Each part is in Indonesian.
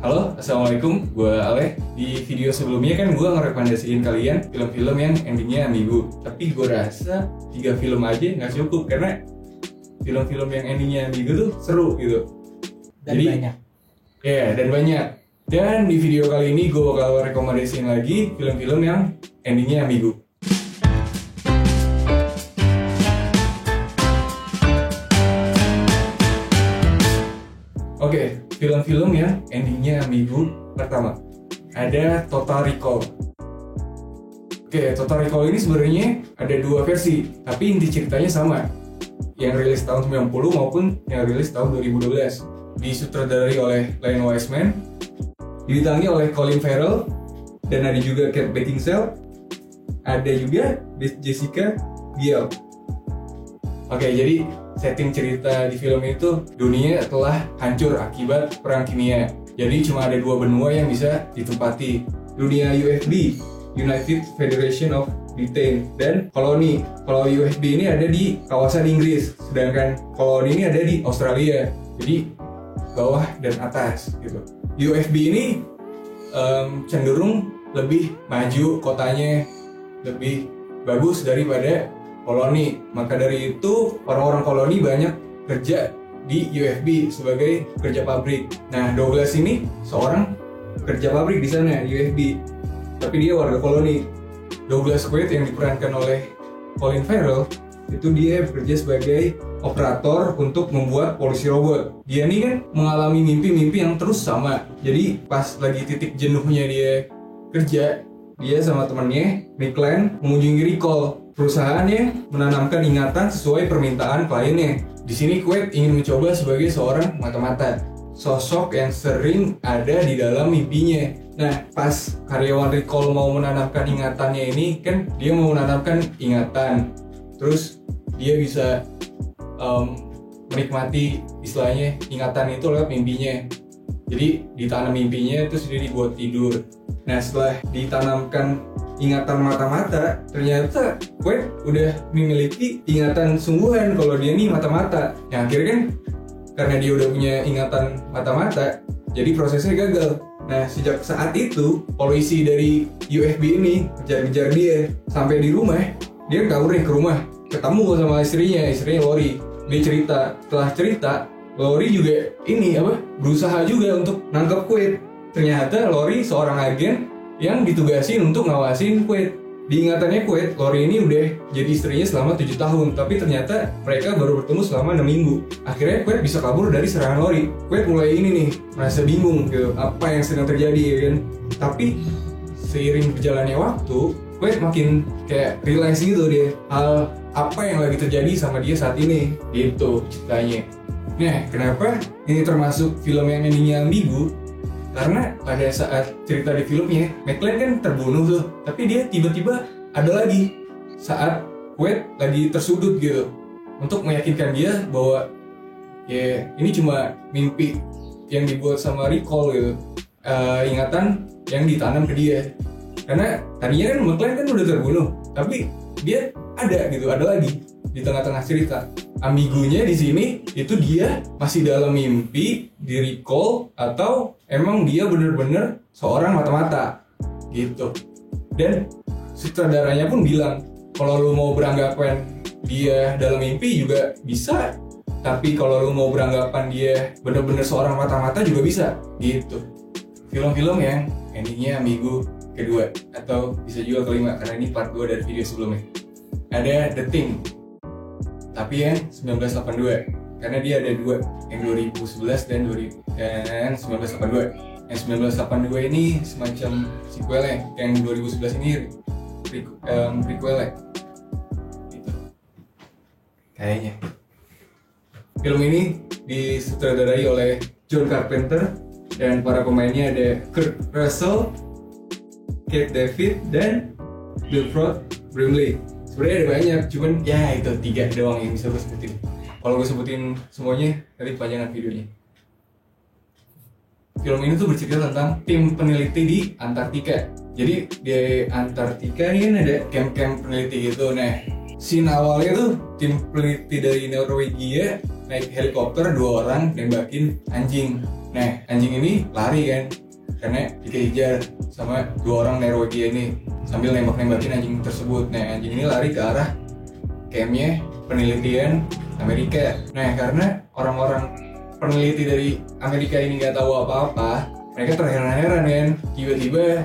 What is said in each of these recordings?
Halo, Assalamualaikum, gue Ale. Di video sebelumnya kan gue ngerekomendasiin kalian film-film yang endingnya ambigu. Tapi gue rasa 3 film aja nggak cukup, karena film-film yang endingnya ambigu tuh seru gitu. Dan banyak. Ya, dan banyak. Dan di video kali ini gue bakal rekomendasiin lagi film-film yang endingnya ambigu. Oke, film-film yang endingnya ambigu. Pertama, ada Total Recall. Oke, Total Recall ini sebenarnya ada 2 versi, tapi inti ceritanya sama. Yang rilis tahun 90 maupun yang rilis tahun 2012. Disutradarai oleh Len Wiseman, dibitangi oleh Colin Farrell, dan ada juga Kate Beckinsale, ada juga Jessica Biel. Oke, jadi setting cerita di film itu, dunia telah hancur akibat perang kimia. Jadi cuma ada 2 benua yang bisa ditempati, dunia UFB, United Federation of Britain, dan koloni. Kalau UFB ini ada di kawasan Inggris, sedangkan koloni ini ada di Australia. Jadi bawah dan atas gitu. UFB ini cenderung lebih maju, kotanya lebih bagus daripada koloni. Maka dari itu orang-orang koloni banyak kerja di UFB sebagai kerja pabrik. Nah, Douglas ini seorang kerja pabrik di sana UFB, tapi dia warga koloni. Douglas Quaid yang diperankan oleh Colin Farrell itu dia bekerja sebagai operator untuk membuat polisi robot. Dia ini kan mengalami mimpi-mimpi yang terus sama. Jadi pas lagi titik jenuhnya dia kerja, dia sama temannya Nickland mengunjungi Recall, perusahaan yang menanamkan ingatan sesuai permintaan kliennya. Di sini Quaid ingin mencoba sebagai seorang mata-mata, sosok yang sering ada di dalam mimpinya. Nah, pas karyawan Recall mau menanamkan ingatannya ini, kan dia mau menanamkan ingatan, terus dia bisa menikmati istilahnya ingatan itu lewat mimpinya. Jadi ditanam mimpinya terus dia dibuat tidur. Nah, setelah ditanamkan ingatan mata-mata, ternyata Quaid udah memiliki ingatan sungguhan kalau dia nih mata-mata. Yang akhirnya kan karena dia udah punya ingatan mata-mata, jadi prosesnya gagal. Nah, sejak saat itu polisi dari UFB ini kejar-kejar dia sampai di rumah. Dia kabur ke rumah, ketemu sama istrinya Lori. Dia cerita, setelah cerita Lori juga berusaha juga untuk nangkep Quaid. Ternyata Lori seorang agen yang ditugasin untuk ngawasin Quaid. Di ingatannya Quaid, Lori ini udah jadi istrinya selama 7 tahun, tapi ternyata mereka baru bertemu selama 6 minggu. Akhirnya Quaid bisa kabur dari serangan Lori. Quaid mulai ini nih, merasa bingung ke apa yang sedang terjadi ya kan. Tapi seiring berjalannya waktu, Quaid makin kayak realize gitu dia, hal apa yang lagi terjadi sama dia saat ini, gitu ceritanya. Nah, kenapa ini termasuk film yang endingnya ambigu? Karena pada saat cerita di filmnya, McClane kan terbunuh tuh, tapi dia tiba-tiba ada lagi saat Quaid lagi tersudut gitu, untuk meyakinkan dia bahwa ya ini cuma mimpi yang dibuat sama Recall gitu, ingatan yang ditanam ke dia. Karena tadinya kan McClane kan udah terbunuh, tapi dia ada lagi di tengah-tengah cerita. Ambigunya di sini itu dia masih dalam mimpi di Recall atau emang dia bener-bener seorang mata-mata gitu. Dan sutradaranya pun bilang kalau lu mau beranggapan dia dalam mimpi juga bisa, tapi kalau lu mau beranggapan dia bener-bener seorang mata-mata juga bisa gitu. Film-film yang endingnya ambigu kedua, atau bisa juga kelima karena ini part 2 dari video sebelumnya. Ada The Thing, tapi yang 1982, karena dia ada 2, yang 2011 dan 1982. Yang 1982 ini semacam sequelnya, yang 2011 ini prequelnya gitu kayaknya. Film ini disutradarai oleh John Carpenter dan para pemainnya ada Kurt Russell, Kate David, dan Wilford Brimley. Sebenarnya ada banyak, cuman ya itu 3 doang yang bisa gue sebutin. Kalau gue sebutin semuanya, nanti kepanjangan videonya. Film ini tuh bercerita tentang tim peneliti di Antartika. Jadi di Antartika ini kan ada camp-camp peneliti gitu. Nah, scene awalnya tuh tim peneliti dari Norwegia naik helikopter 2 orang nembakin anjing. Nah anjing ini lari kan karena dikejar sama 2 orang Norwegia ini sambil nembak-nembakin anjing tersebut. Nah anjing ini lari ke arah campnya penelitian Amerika. Nah karena orang-orang peneliti dari Amerika ini nggak tahu apa-apa, mereka terheran-heran kan, tiba-tiba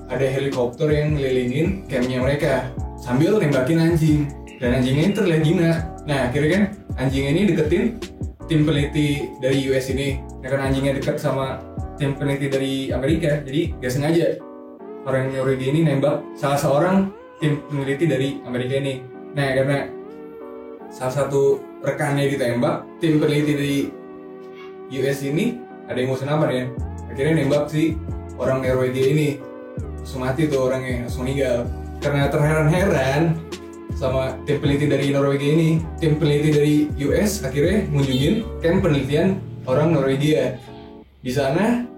ada helikopter yang ngelilingin campnya mereka sambil nembakin anjing, dan anjingnya ini terlihat jinak. Nah akhirnya kan anjing ini deketin tim peneliti dari US ini. Nah karena anjingnya dekat sama tim peneliti dari Amerika, jadi gak sengaja orang Norwegia ini nembak salah seorang tim peneliti dari Amerika ini. Nah karena salah satu rekannya ditembak, tim peneliti dari US ini ada yang mau senapan ya, akhirnya nembak si orang Norwegia ini, langsung mati tuh orangnya, langsung meninggal. Karena terheran-heran sama tim peneliti dari Norwegia ini, tim peneliti dari US akhirnya ngunjungin camp penelitian orang Norwegia. Di sana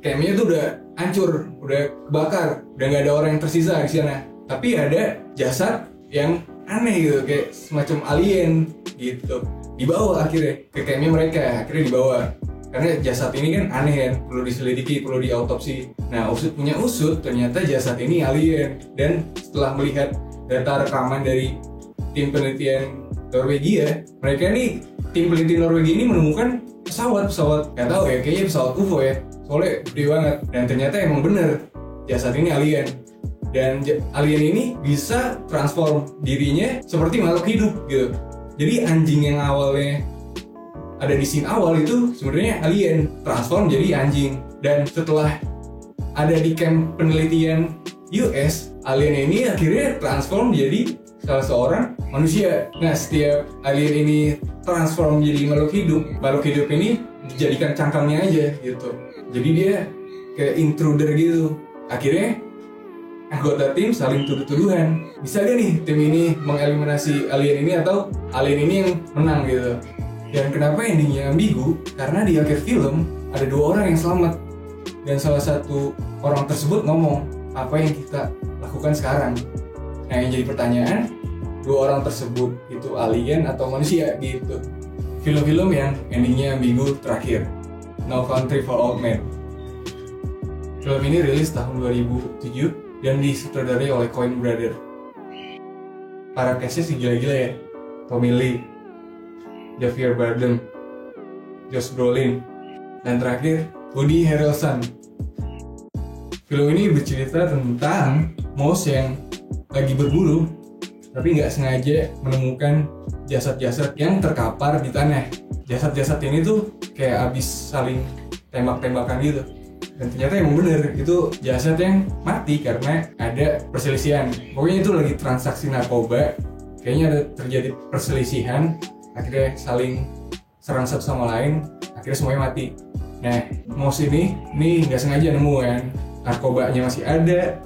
campnya tuh udah hancur, udah kebakar, udah nggak ada orang yang tersisa di sana. Tapi ada jasad yang aneh gitu, kayak semacam alien gitu. Dibawa akhirnya ke campnya mereka, akhirnya dibawa. Karena jasad ini kan aneh kan, perlu diselidiki, perlu diautopsi. Nah punya usut, ternyata jasad ini alien. Dan setelah melihat data rekaman dari tim penelitian Norwegia, mereka nih, tim peneliti Norwegia ini menemukan pesawat, nggak tahu ya, kayaknya pesawat UFO ya, soalnya gede banget. Dan ternyata emang bener jasad ini alien. Dan alien ini bisa transform dirinya seperti makhluk hidup gitu. Jadi anjing yang awalnya ada di scene awal itu sebenarnya alien transform jadi anjing. Dan setelah ada di camp penelitian US, alien ini akhirnya transform jadi salah seorang manusia. Nah setiap alien ini transform jadi makhluk hidup ini dijadikan cangkangnya aja gitu. Jadi dia kayak intruder gitu. Akhirnya anggota tim saling tuduh-tuduhan, bisa gak nih tim ini mengeliminasi alien ini atau alien ini yang menang gitu. Dan kenapa endingnya ambigu? Karena di akhir film ada 2 orang yang selamat, dan salah satu orang tersebut ngomong, apa yang kita lakukan sekarang? Nah yang jadi pertanyaan, 2 orang tersebut itu alien atau manusia gitu. Film-film yang endingnya ambigu terakhir, No Country for Old Men. Film ini rilis tahun 2007 dan disutradarai oleh Coen Brothers. Para castnya sih gila-gila ya. Tommy Lee, Javier Bardem, Josh Brolin, dan terakhir Woody Harrelson. Film ini bercerita tentang Mouse yang lagi berburu tapi nggak sengaja menemukan jasad-jasad yang terkapar di tanah. Jasad-jasad ini tuh kayak abis saling tembak-tembakan gitu. Dan ternyata emang bener, itu jasad yang mati karena ada perselisihan. Pokoknya itu lagi transaksi narkoba, kayaknya ada terjadi perselisihan, akhirnya saling serang satu sama lain, akhirnya semuanya mati. Nah, Mouse ini nggak sengaja nemu kan, narkobanya masih ada,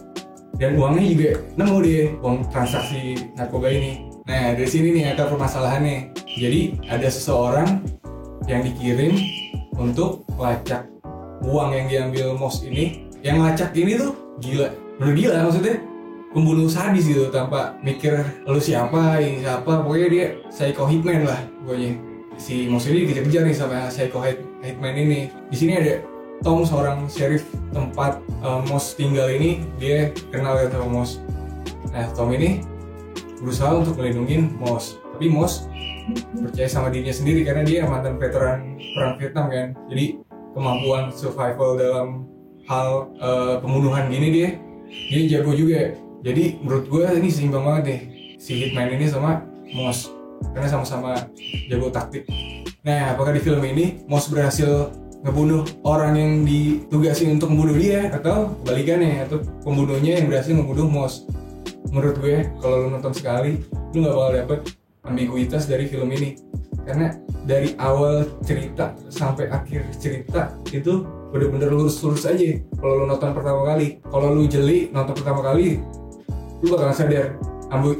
dan uangnya juga nemu deh, uang transaksi narkoba ini. Nah, dari sini nih akar permasalahannya. Jadi ada seseorang yang dikirim untuk lacak uang yang diambil Mouse ini. Yang lacak ini tuh gila, bener gila maksudnya, pembunuh sadis gitu, tanpa mikir lu siapa, ini siapa, pokoknya dia psycho hitman lah pokoknya. Si Mouse ini dikejar-kejar nih sama psycho hitman ini. Di sini ada Tom, seorang sheriff tempat Mouse tinggal ini, dia kenal sama Mouse. Nah Tom ini berusaha untuk melindungi Mouse, tapi Mouse percaya sama dirinya sendiri karena dia mantan veteran perang Vietnam kan. Jadi kemampuan survival dalam hal pembunuhan gini dia jago juga. Jadi menurut gue ini seimbang banget nih si Hitman ini sama Mouse, karena sama-sama jago taktik. Nah apakah di film ini Mouse berhasil ngebunuh orang yang ditugasin untuk membunuh dia, atau kebalikannya, atau pembunuhnya yang berhasil ngebunuh Mouse? Menurut gue kalau lu nonton sekali lu gak bakal dapet ambiguitas dari film ini, karena dari awal cerita sampai akhir cerita itu bener-bener lurus-lurus aja. Kalau lu nonton pertama kali, kalau lu jeli nonton pertama kali, lu bakal sadar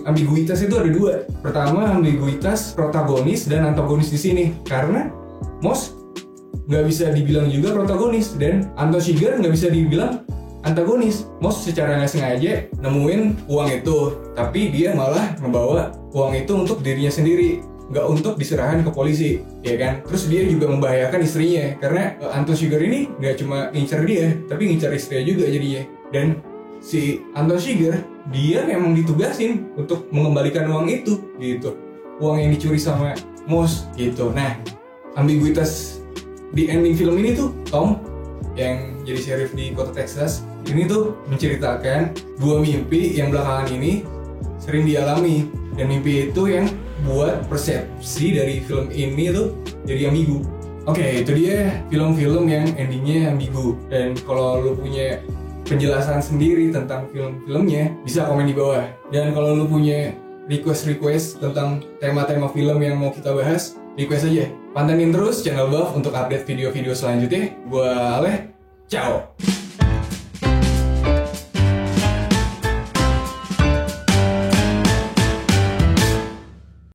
ambiguitas itu ada 2. Pertama, ambiguitas protagonis dan antagonis di sini, karena Mouse nggak bisa dibilang juga protagonis dan Anton Chigurh nggak bisa dibilang antagonis. Mouse secara nggak sengaja nemuin uang itu, tapi dia malah membawa uang itu untuk dirinya sendiri, nggak untuk diserahkan ke polisi, ya kan? Terus dia juga membahayakan istrinya karena Anton Chigurh ini nggak cuma ngincer dia, tapi ngincer istrinya juga jadinya. Dan si Anton Chigurh dia memang ditugasin untuk mengembalikan uang itu, gitu. Uang yang dicuri sama Moss, gitu. Nah, ambiguitas di ending film ini tuh Tom yang jadi sheriff di kota Texas ini tuh menceritakan dua mimpi yang belakangan ini sering dialami, dan mimpi itu yang buat persepsi dari film ini tuh jadi ambigu. Oke, itu dia film-film yang endingnya ambigu. Dan kalau lu punya penjelasan sendiri tentang film-filmnya, bisa komen di bawah. Dan kalau lu punya request tentang tema-tema film yang mau kita bahas, request aja. Pantengin terus channel Buff untuk update video-video selanjutnya. Gua Aleh, ciao!